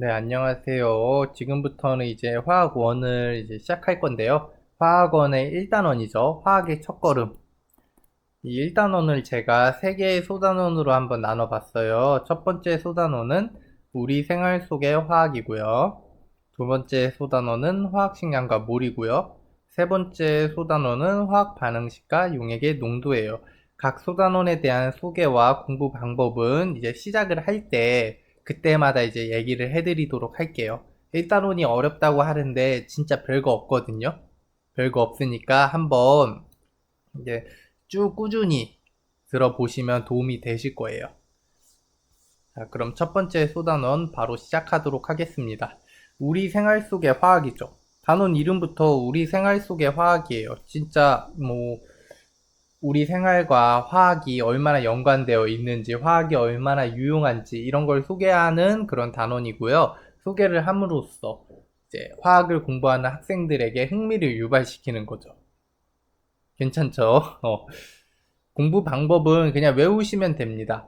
네, 안녕하세요. 지금부터는 이제 화학 원을 이제 시작할 건데요. 화학원의 1단원이죠. 화학의 첫걸음. 이 1단원을 제가 3개의 소단원으로 한번 나눠봤어요. 첫 번째 소단원은 우리 생활 속의 화학이고요. 두 번째 소단원은 화학식량과 몰이고요. 세 번째 소단원은 화학 반응식과 용액의 농도예요. 각 소단원에 대한 소개와 공부 방법은 이제 시작을 할 때 그때마다 이제 얘기를 해드리도록 할게요. 1단원이 어렵다고 하는데 진짜 별거 없거든요. 별거 없으니까 한번 이제 쭉 꾸준히 들어보시면 도움이 되실 거예요. 자, 그럼 첫 번째 소단원 바로 시작하도록 하겠습니다. 우리 생활 속의 화학이죠. 단원 이름부터 우리 생활 속의 화학이에요. 진짜 우리 생활과 화학이 얼마나 연관되어 있는지, 화학이 얼마나 유용한지 이런 걸 소개하는 그런 단원이고요. 소개를 함으로써 이제 화학을 공부하는 학생들에게 흥미를 유발시키는 거죠. 괜찮죠? 공부 방법은 그냥 외우시면 됩니다.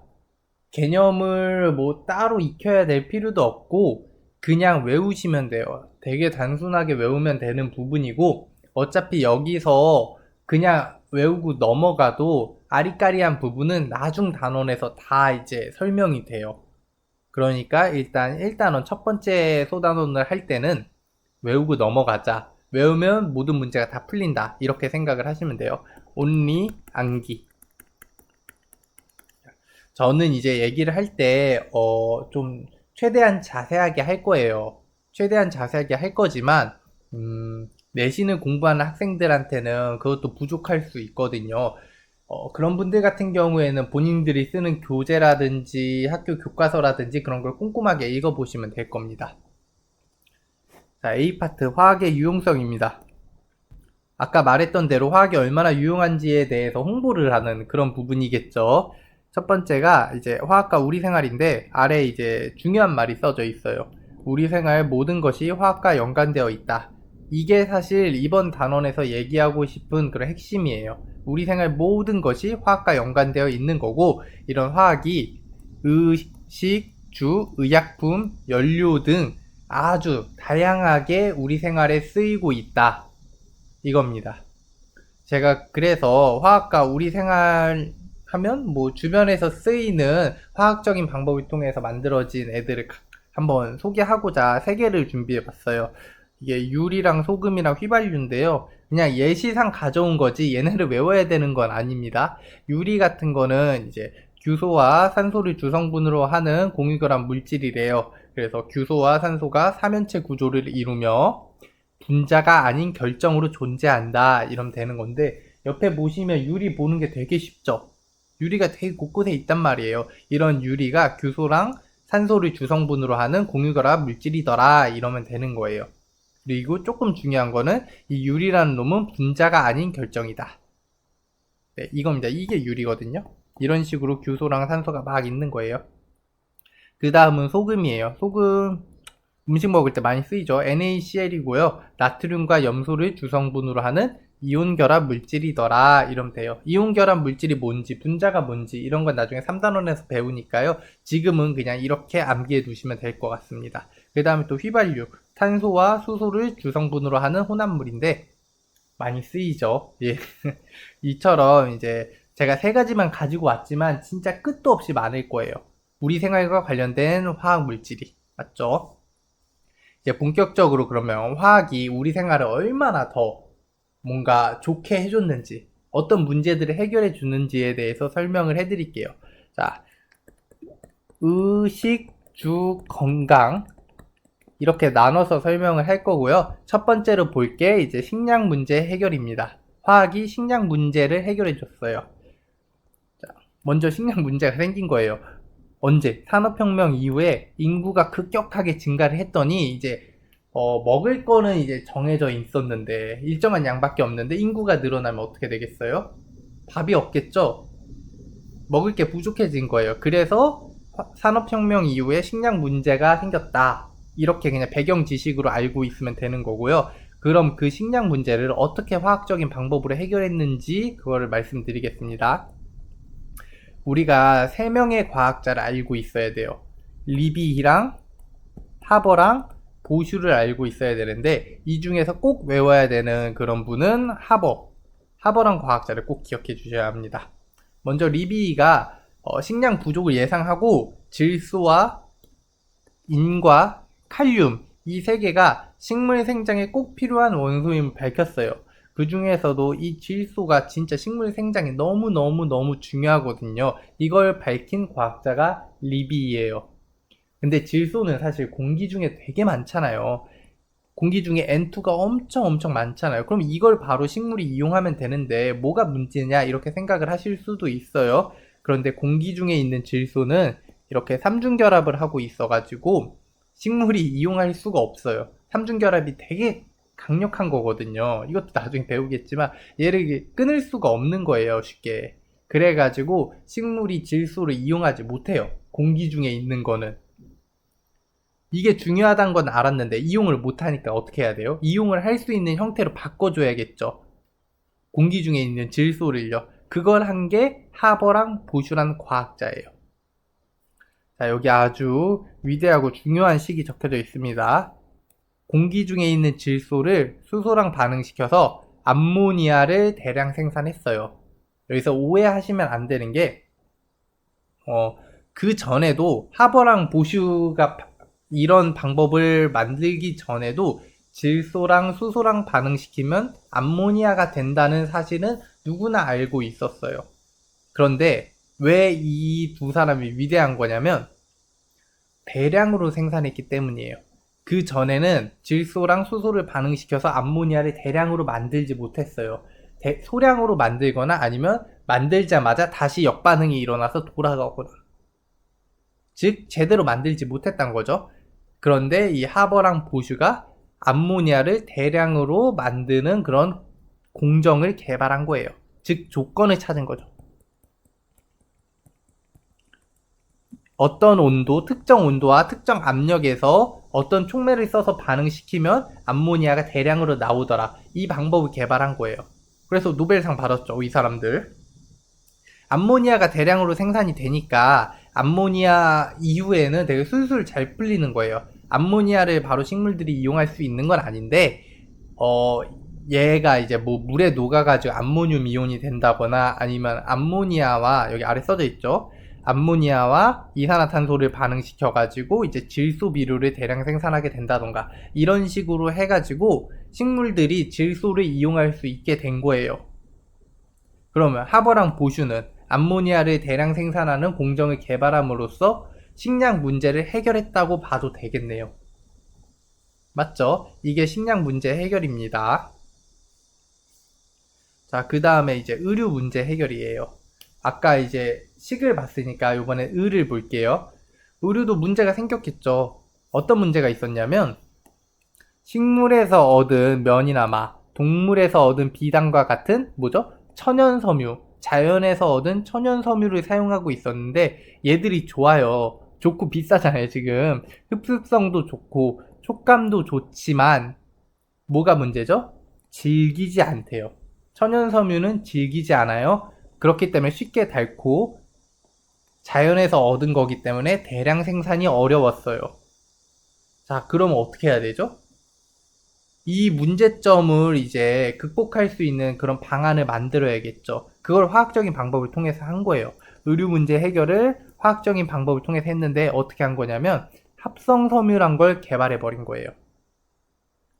개념을 뭐 따로 익혀야 될 필요도 없고 그냥 외우시면 돼요. 되게 단순하게 외우면 되는 부분이고 어차피 여기서 그냥 외우고 넘어가도 아리까리한 부분은 나중 단원에서 다 이제 설명이 돼요. 그러니까 일단 1단원 첫 번째 소단원을 할 때는 외우고 넘어가자. 외우면 모든 문제가 다 풀린다. 이렇게 생각을 하시면 돼요. only 암기. 저는 이제 얘기를 할 때, 좀, 최대한 자세하게 할 거예요. 최대한 자세하게 할 거지만, 내신을 공부하는 학생들한테는 그것도 부족할 수 있거든요. 그런 분들 같은 경우에는 본인들이 쓰는 교재라든지 학교 교과서라든지 그런 걸 꼼꼼하게 읽어보시면 될 겁니다. 자, A파트 화학의 유용성입니다. 아까 말했던 대로 화학이 얼마나 유용한지에 대해서 홍보를 하는 그런 부분이겠죠. 첫 번째가 이제 화학과 우리 생활인데 아래 이제 중요한 말이 써져 있어요. 우리 생활 모든 것이 화학과 연관되어 있다. 이게 사실 이번 단원에서 얘기하고 싶은 그런 핵심이에요. 우리 생활 모든 것이 화학과 연관되어 있는 거고 이런 화학이 의식, 주, 의약품, 연료 등 아주 다양하게 우리 생활에 쓰이고 있다. 이겁니다. 제가 그래서 화학과 우리 생활 하면 뭐 주변에서 쓰이는 화학적인 방법을 통해서 만들어진 애들을 한번 소개하고자 세 개를 준비해 봤어요. 이게 유리랑 소금이랑 휘발유인데요. 그냥 예시상 가져온 거지 얘네를 외워야 되는 건 아닙니다. 유리 같은 거는 이제 규소와 산소를 주성분으로 하는 공유결합 물질이래요. 그래서 규소와 산소가 삼연체 구조를 이루며 분자가 아닌 결정으로 존재한다 이러면 되는 건데 옆에 보시면 유리 보는 게 되게 쉽죠. 유리가 되게 곳곳에 있단 말이에요. 이런 유리가 규소랑 산소를 주성분으로 하는 공유결합 물질이더라 이러면 되는 거예요. 그리고 조금 중요한 거는 이 유리라는 놈은 분자가 아닌 결정이다. 네, 이겁니다. 이게 유리거든요. 이런 식으로 규소랑 산소가 막 있는 거예요. 그 다음은 소금이에요. 소금 음식 먹을 때 많이 쓰이죠. NaCl이고요. 나트륨과 염소를 주성분으로 하는 이온 결합 물질이더라 이러면 돼요. 이온 결합 물질이 뭔지 분자가 뭔지 이런 건 나중에 3단원에서 배우니까요. 지금은 그냥 이렇게 암기해 두시면 될 것 같습니다. 그 다음에 또 휘발유 탄소와 수소를 주성분으로 하는 혼합물인데 많이 쓰이죠. 예. 이처럼 이제 제가 세 가지만 가지고 왔지만 진짜 끝도 없이 많을 거예요. 우리 생활과 관련된 화학 물질이 맞죠? 이제 본격적으로 그러면 화학이 우리 생활을 얼마나 더 뭔가 좋게 해줬는지, 어떤 문제들을 해결해 주는지에 대해서 설명을 해드릴게요. 자, 의식, 주, 건강. 이렇게 나눠서 설명을 할 거고요. 첫 번째로 볼 게 이제 식량 문제 해결입니다. 화학이 식량 문제를 해결해 줬어요. 자, 먼저 식량 문제가 생긴 거예요. 언제? 산업혁명 이후에 인구가 급격하게 증가를 했더니 이제 먹을 거는 이제 정해져 있었는데 일정한 양밖에 없는데 인구가 늘어나면 어떻게 되겠어요? 밥이 없겠죠? 먹을 게 부족해진 거예요. 그래서 산업혁명 이후에 식량 문제가 생겼다. 이렇게 그냥 배경 지식으로 알고 있으면 되는 거고요. 그럼 그 식량 문제를 어떻게 화학적인 방법으로 해결했는지 그거를 말씀드리겠습니다. 우리가 3명의 과학자를 알고 있어야 돼요. 리비히랑 하버랑 보슈를 알고 있어야 되는데 이 중에서 꼭 외워야 되는 그런 분은 하버랑 과학자를 꼭 기억해 주셔야 합니다. 먼저 리비이가 식량 부족을 예상하고 질소와 인과 칼륨 이 세 개가 식물 생장에 꼭 필요한 원소임을 밝혔어요. 그 중에서도 이 질소가 진짜 식물 생장에 너무 중요하거든요. 이걸 밝힌 과학자가 리비이예요. 근데 질소는 사실 공기 중에 되게 많잖아요. 공기 중에 N2가 엄청 많잖아요. 그럼 이걸 바로 식물이 이용하면 되는데 뭐가 문제냐 이렇게 생각을 하실 수도 있어요. 그런데 공기 중에 있는 질소는 이렇게 삼중결합을 하고 있어가지고 식물이 이용할 수가 없어요. 삼중결합이 되게 강력한 거거든요. 이것도 나중에 배우겠지만 얘를 끊을 수가 없는 거예요, 쉽게. 그래가지고 식물이 질소를 이용하지 못해요. 공기 중에 있는 거는. 이게 중요하다는 건 알았는데 이용을 못하니까 어떻게 해야 돼요? 이용을 할 수 있는 형태로 바꿔줘야겠죠. 공기 중에 있는 질소를요. 그걸 한 게 하버랑 보슈라는 과학자예요. 자, 여기 아주 위대하고 중요한 식이 적혀져 있습니다. 공기 중에 있는 질소를 수소랑 반응시켜서 암모니아를 대량 생산했어요. 여기서 오해하시면 안 되는 게, 그 전에도 하버랑 보슈가 이런 방법을 만들기 전에도 질소랑 수소랑 반응시키면 암모니아가 된다는 사실은 누구나 알고 있었어요. 그런데 왜 이 두 사람이 위대한 거냐면 대량으로 생산했기 때문이에요. 그 전에는 질소랑 수소를 반응시켜서 암모니아를 대량으로 만들지 못했어요. 소량으로 만들거나 아니면 만들자마자 다시 역반응이 일어나서 돌아가거나, 즉 제대로 만들지 못했던 거죠. 그런데 이 하버랑 보슈가 암모니아를 대량으로 만드는 그런 공정을 개발한 거예요. 즉 조건을 찾은 거죠. 어떤 온도, 특정 온도와 특정 압력에서 어떤 촉매를 써서 반응시키면 암모니아가 대량으로 나오더라. 이 방법을 개발한 거예요. 그래서 노벨상 받았죠, 이 사람들. 암모니아가 대량으로 생산이 되니까 암모니아 이후에는 되게 술술 잘 풀리는 거예요. 암모니아를 바로 식물들이 이용할 수 있는 건 아닌데, 얘가 이제 뭐 물에 녹아가지고 암모늄 이온이 된다거나 아니면 암모니아와, 여기 아래 써져 있죠, 암모니아와 이산화탄소를 반응시켜가지고 이제 질소 비료를 대량 생산하게 된다던가 이런 식으로 해가지고 식물들이 질소를 이용할 수 있게 된 거예요. 그러면 하버랑 보슈는 암모니아를 대량 생산하는 공정을 개발함으로써 식량 문제를 해결했다고 봐도 되겠네요. 맞죠? 이게 식량 문제 해결입니다. 자, 그 다음에 이제 의류 문제 해결이에요. 아까 이제 식을 봤으니까 이번에 의를 볼게요. 의류도 문제가 생겼겠죠. 어떤 문제가 있었냐면 식물에서 얻은 면이나 마, 동물에서 얻은 비단과 같은 뭐죠? 천연섬유, 자연에서 얻은 천연섬유를 사용하고 있었는데 얘들이 좋아요. 좋고 비싸잖아요, 지금. 흡수성도 좋고 촉감도 좋지만 뭐가 문제죠? 질기지 않대요. 천연섬유는 질기지 않아요. 그렇기 때문에 쉽게 닳고 자연에서 얻은 거기 때문에 대량 생산이 어려웠어요. 자, 그럼 어떻게 해야 되죠? 이 문제점을 이제 극복할 수 있는 그런 방안을 만들어야겠죠. 그걸 화학적인 방법을 통해서 한 거예요. 의류 문제 해결을 화학적인 방법을 통해서 했는데 어떻게 한 거냐면 합성섬유란 걸 개발해 버린 거예요.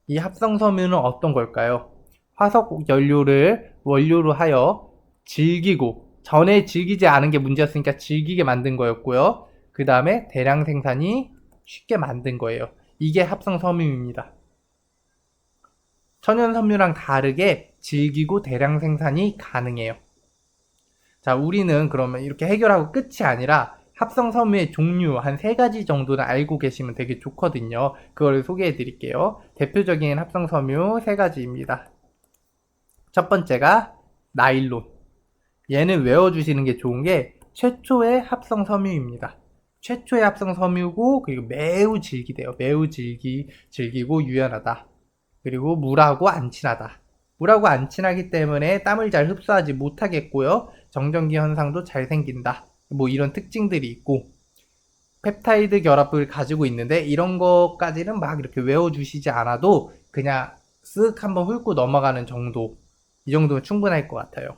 이 합성섬유는 어떤 걸까요? 화석 연료를 원료로 하여 질기고, 전에 질기지 않은 게 문제였으니까 질기게 만든 거였고요. 그 다음에 대량 생산이 쉽게 만든 거예요. 이게 합성섬유입니다. 천연섬유랑 다르게 질기고 대량 생산이 가능해요. 자, 우리는 그러면 이렇게 해결하고 끝이 아니라 합성섬유의 종류 한 3가지 정도는 알고 계시면 되게 좋거든요. 그걸 소개해 드릴게요. 대표적인 합성섬유 3가지입니다. 첫 번째가 나일론. 얘는 외워주시는 게 좋은 게 최초의 합성섬유입니다. 최초의 합성섬유고, 그리고 매우 질기대요. 매우 질기고 유연하다. 그리고 물하고 안 친하다. 물하고 안 친하기 때문에 땀을 잘 흡수하지 못하겠고요. 정전기 현상도 잘 생긴다. 뭐 이런 특징들이 있고, 펩타이드 결합을 가지고 있는데 이런 것까지는 막 이렇게 외워주시지 않아도 그냥 쓱 한번 훑고 넘어가는 정도, 이 정도면 충분할 것 같아요.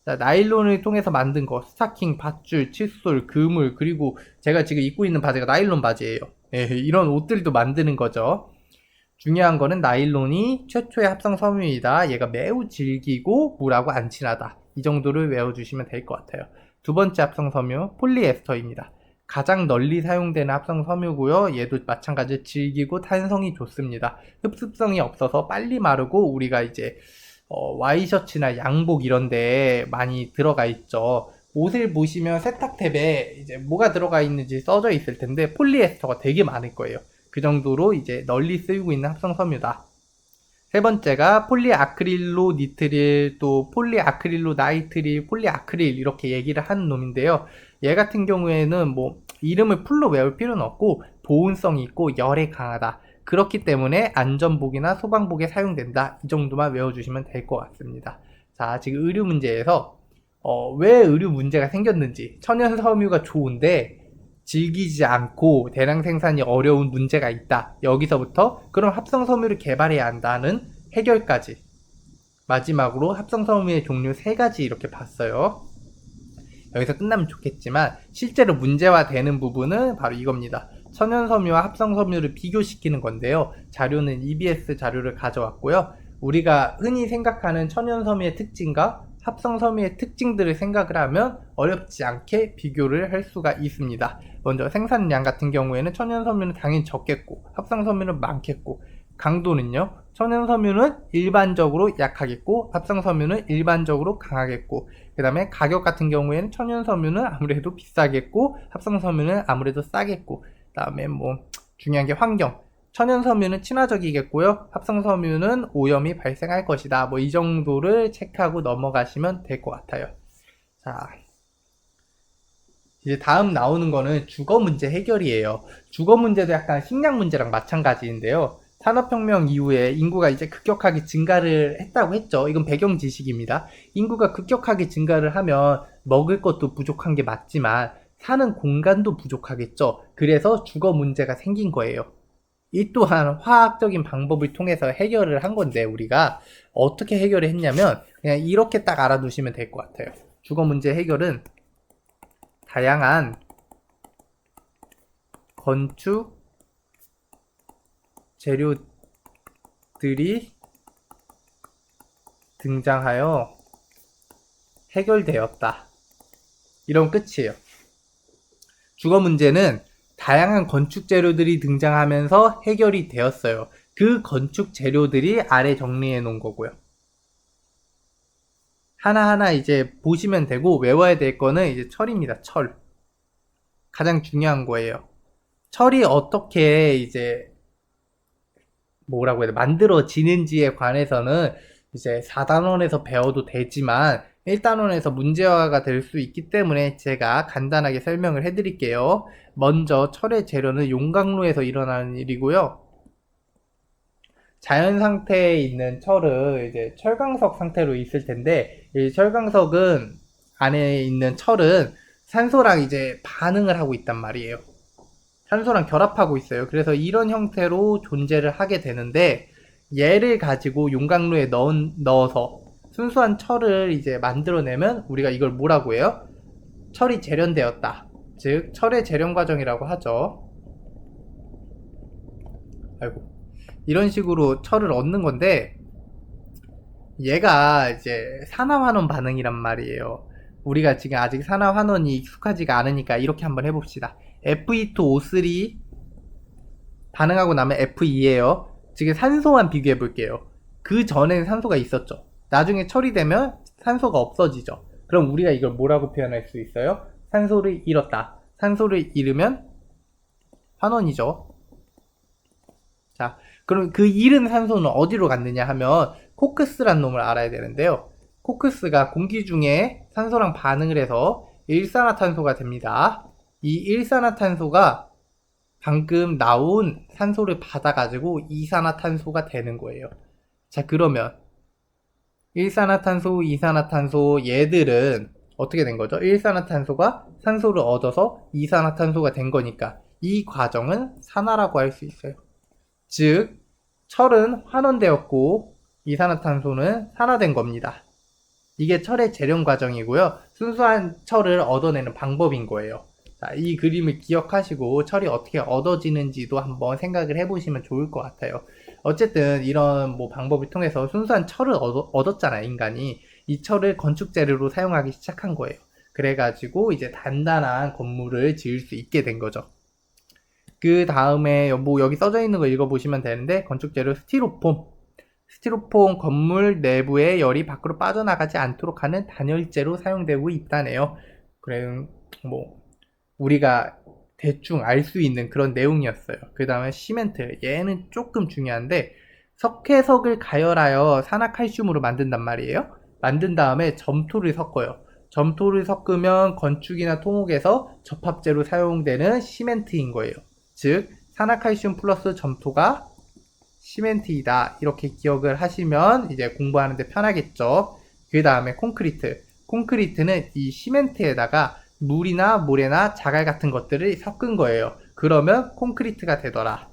자, 나일론을 통해서 만든 거, 스타킹, 밧줄, 칫솔, 그물, 그리고 제가 지금 입고 있는 바지가 나일론 바지예요. 예, 이런 옷들도 만드는 거죠. 중요한 거는 나일론이 최초의 합성 섬유이다. 얘가 매우 질기고 물하고 안 친하다. 이 정도를 외워주시면 될 것 같아요. 두 번째 합성 섬유, 폴리에스터입니다. 가장 널리 사용되는 합성 섬유고요. 얘도 마찬가지로 질기고 탄성이 좋습니다. 흡습성이 없어서 빨리 마르고 우리가 이제 와이셔츠나 양복 이런데 많이 들어가 있죠. 옷을 보시면 세탁탭에 이제 뭐가 들어가 있는지 써져 있을 텐데 폴리에스터가 되게 많을 거예요. 그 정도로 이제 널리 쓰이고 있는 합성 섬유다. 세 번째가 폴리아크릴로 니트릴, 또 폴리아크릴로 나이트릴, 폴리아크릴 이렇게 얘기를 하는 놈인데요. 얘 같은 경우에는 뭐 이름을 풀로 외울 필요는 없고 보온성이 있고 열에 강하다. 그렇기 때문에 안전복이나 소방복에 사용된다. 이 정도만 외워주시면 될 것 같습니다. 자, 지금 의류 문제에서 왜 의류 문제가 생겼는지, 천연 섬유가 좋은데 질기지 않고 대량 생산이 어려운 문제가 있다. 여기서부터 그럼 합성 섬유를 개발해야 한다는 해결까지, 마지막으로 합성 섬유의 종류 3가지 이렇게 봤어요. 여기서 끝나면 좋겠지만 실제로 문제화되는 부분은 바로 이겁니다. 천연섬유와 합성섬유를 비교시키는 건데요. 자료는 EBS 자료를 가져왔고요. 우리가 흔히 생각하는 천연섬유의 특징과 합성섬유의 특징들을 생각을 하면 어렵지 않게 비교를 할 수가 있습니다. 먼저 생산량 같은 경우에는 천연섬유는 당연히 적겠고 합성섬유는 많겠고, 강도는요, 천연섬유는 일반적으로 약하겠고 합성섬유는 일반적으로 강하겠고, 그 다음에 가격 같은 경우에는 천연섬유는 아무래도 비싸겠고 합성섬유는 아무래도 싸겠고, 그 다음에 뭐 중요한 게 환경, 천연섬유는 친화적이겠고요 합성섬유는 오염이 발생할 것이다. 뭐 이 정도를 체크하고 넘어가시면 될 것 같아요. 자, 이제 다음 나오는 거는 주거 문제 해결이에요. 주거 문제도 약간 식량 문제랑 마찬가지인데요. 산업혁명 이후에 인구가 이제 급격하게 증가를 했다고 했죠. 이건 배경 지식입니다. 인구가 급격하게 증가를 하면 먹을 것도 부족한 게 맞지만 사는 공간도 부족하겠죠. 그래서 주거 문제가 생긴 거예요. 이 또한 화학적인 방법을 통해서 해결을 한 건데 우리가 어떻게 해결을 했냐면 그냥 이렇게 딱 알아두시면 될 것 같아요. 주거 문제 해결은 다양한 건축 재료들이 등장하여 해결되었다. 이런 끝이에요. 주거 문제는 다양한 건축 재료들이 등장하면서 해결이 되었어요. 그 건축 재료들이 아래 정리해 놓은 거고요. 하나하나 이제 보시면 되고, 외워야 될 거는 이제 철입니다. 철. 가장 중요한 거예요. 철이 어떻게 이제 뭐라고 해야 돼, 만들어지는지에 관해서는 이제 4단원에서 배워도 되지만 1단원에서 문제화가 될 수 있기 때문에 제가 간단하게 설명을 해드릴게요. 먼저 철의 재료는 용광로에서 일어나는 일이고요. 자연 상태에 있는 철은 이제 철광석 상태로 있을 텐데, 이 철광석은 안에 있는 철은 산소랑 이제 반응을 하고 있단 말이에요. 산소랑 결합하고 있어요. 그래서 이런 형태로 존재를 하게 되는데, 얘를 가지고 용광로에 넣어서 순수한 철을 이제 만들어내면 우리가 이걸 뭐라고 해요? 철이 재련되었다. 즉 철의 재련 과정이라고 하죠. 아이고. 이런 식으로 철을 얻는 건데, 얘가 이제 산화환원 반응이란 말이에요. 우리가 지금 아직 산화환원이 익숙하지가 않으니까 이렇게 한번 해봅시다. Fe2O3 반응하고 나면 Fe2예요. 지금 산소만 비교해 볼게요. 그 전엔 산소가 있었죠. 나중에 철이 되면 산소가 없어지죠. 그럼 우리가 이걸 뭐라고 표현할 수 있어요? 산소를 잃었다. 산소를 잃으면 환원이죠. 자, 그럼 그 잃은 산소는 어디로 갔느냐 하면 코크스란 놈을 알아야 되는데요. 코크스가 공기 중에 산소랑 반응을 해서 일산화탄소가 됩니다. 이 일산화탄소가 방금 나온 산소를 받아가지고 이산화탄소가 되는 거예요. 자, 그러면 일산화탄소, 이산화탄소 얘들은 어떻게 된 거죠? 일산화탄소가 산소를 얻어서 이산화탄소가 된 거니까 이 과정은 산화라고 할 수 있어요. 즉, 철은 환원되었고 이산화탄소는 산화된 겁니다. 이게 철의 재련 과정이고요. 순수한 철을 얻어내는 방법인 거예요. 자, 이 그림을 기억하시고 철이 어떻게 얻어지는지도 한번 생각을 해보시면 좋을 것 같아요. 어쨌든 이런 뭐 방법을 통해서 순수한 철을 얻었잖아요, 인간이. 이 철을 건축 재료로 사용하기 시작한 거예요. 그래가지고 이제 단단한 건물을 지을 수 있게 된 거죠. 그 다음에 뭐 여기 써져 있는 거 읽어보시면 되는데, 건축 재료 스티로폼 건물 내부의 열이 밖으로 빠져나가지 않도록 하는 단열재로 사용되고 있다네요. 그래, 뭐 우리가 대충 알 수 있는 그런 내용이었어요. 그 다음에 시멘트, 얘는 조금 중요한데, 석회석을 가열하여 산화칼슘으로 만든단 말이에요. 만든 다음에 점토를 섞어요. 점토를 섞으면 건축이나 토목에서 접합재로 사용되는 시멘트인 거예요. 즉, 산화칼슘 플러스 점토가 시멘트이다. 이렇게 기억을 하시면 이제 공부하는데 편하겠죠. 그 다음에 콘크리트. 콘크리트는 이 시멘트에다가 물이나 모래나 자갈 같은 것들을 섞은 거예요. 그러면 콘크리트가 되더라.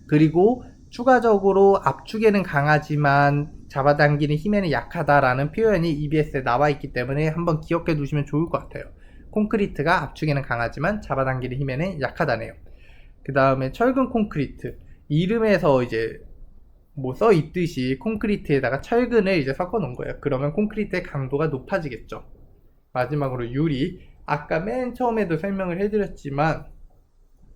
그리고 추가적으로 압축에는 강하지만 잡아당기는 힘에는 약하다라는 표현이 EBS에 나와 있기 때문에 한번 기억해 두시면 좋을 것 같아요. 콘크리트가 압축에는 강하지만 잡아당기는 힘에는 약하다네요. 그 다음에 철근 콘크리트. 이름에서 이제 뭐 써 있듯이 콘크리트에다가 철근을 이제 섞어 놓은 거예요. 그러면 콘크리트의 강도가 높아지겠죠. 마지막으로 유리. 아까 맨 처음에도 설명을 해드렸지만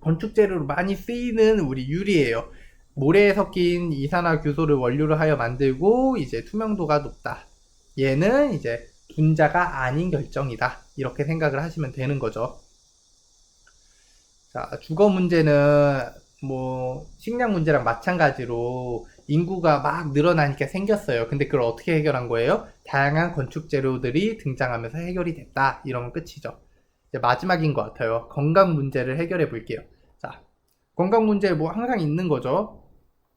건축 재료로 많이 쓰이는 우리 유리예요. 모래에 섞인 이산화규소를 원료로 하여 만들고 이제 투명도가 높다. 얘는 이제 분자가 아닌 결정이다. 이렇게 생각을 하시면 되는 거죠. 자, 주거 문제는 뭐 식량 문제랑 마찬가지로 인구가 막 늘어나니까 생겼어요. 근데 그걸 어떻게 해결한 거예요? 다양한 건축 재료들이 등장하면서 해결이 됐다. 이러면 끝이죠. 이제 마지막인 것 같아요. 건강 문제를 해결해 볼게요. 자, 건강 문제 뭐 항상 있는 거죠.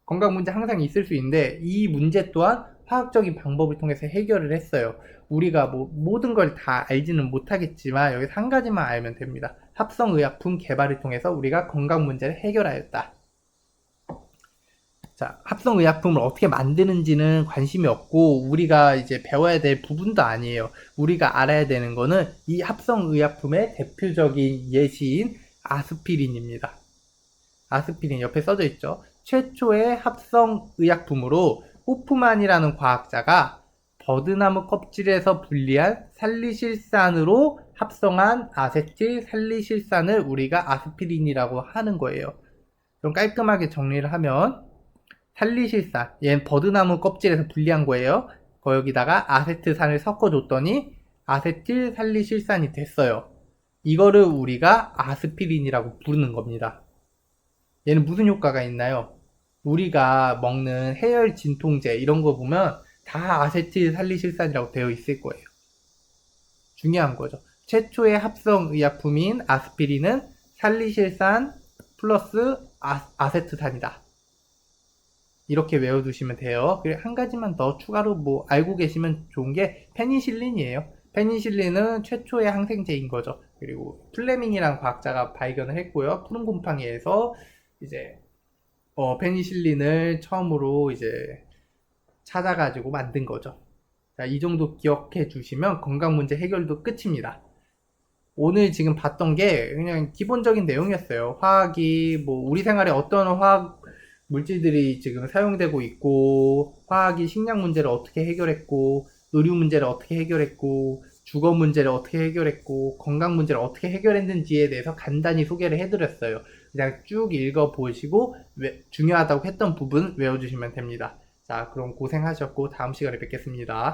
건강 문제 항상 있을 수 있는데 이 문제 또한 화학적인 방법을 통해서 해결을 했어요. 우리가 뭐 모든 걸 다 알지는 못하겠지만 여기서 한 가지만 알면 됩니다. 합성의약품 개발을 통해서 우리가 건강 문제를 해결하였다. 자, 합성의약품을 어떻게 만드는지는 관심이 없고 우리가 이제 배워야 될 부분도 아니에요. 우리가 알아야 되는 거는 이 합성의약품의 대표적인 예시인 아스피린입니다. 아스피린 옆에 써져 있죠. 최초의 합성의약품으로 호프만이라는 과학자가 버드나무 껍질에서 분리한 살리실산으로 합성한 아세틸살리실산을 우리가 아스피린이라고 하는 거예요. 좀 깔끔하게 정리를 하면 살리실산, 얘는 버드나무 껍질에서 분리한 거예요. 거기다가 아세트산을 섞어줬더니 아세틸살리실산이 됐어요. 이거를 우리가 아스피린이라고 부르는 겁니다. 얘는 무슨 효과가 있나요? 우리가 먹는 해열 진통제 이런 거 보면 다 아세틸살리실산이라고 되어 있을 거예요. 중요한 거죠. 최초의 합성의약품인 아스피린은 살리실산 플러스 아세트산이다. 이렇게 외워두시면 돼요. 그리고 한 가지만 더 추가로 뭐 알고 계시면 좋은 게 페니실린이에요. 페니실린은 최초의 항생제인 거죠. 그리고 플레밍이라는 과학자가 발견을 했고요. 푸른 곰팡이에서 이제 페니실린을 처음으로 이제 찾아가지고 만든 거죠. 자, 이 정도 기억해 주시면 건강 문제 해결도 끝입니다. 오늘 지금 봤던 게 그냥 기본적인 내용이었어요. 화학이 뭐 우리 생활에 어떤 화학 물질들이 지금 사용되고 있고, 화학이 식량 문제를 어떻게 해결했고, 의료 문제를 어떻게 해결했고, 주거 문제를 어떻게 해결했고, 건강 문제를 어떻게 해결했는지에 대해서 간단히 소개를 해드렸어요. 그냥 쭉 읽어보시고 중요하다고 했던 부분 외워주시면 됩니다. 자, 그럼 고생하셨고 다음 시간에 뵙겠습니다.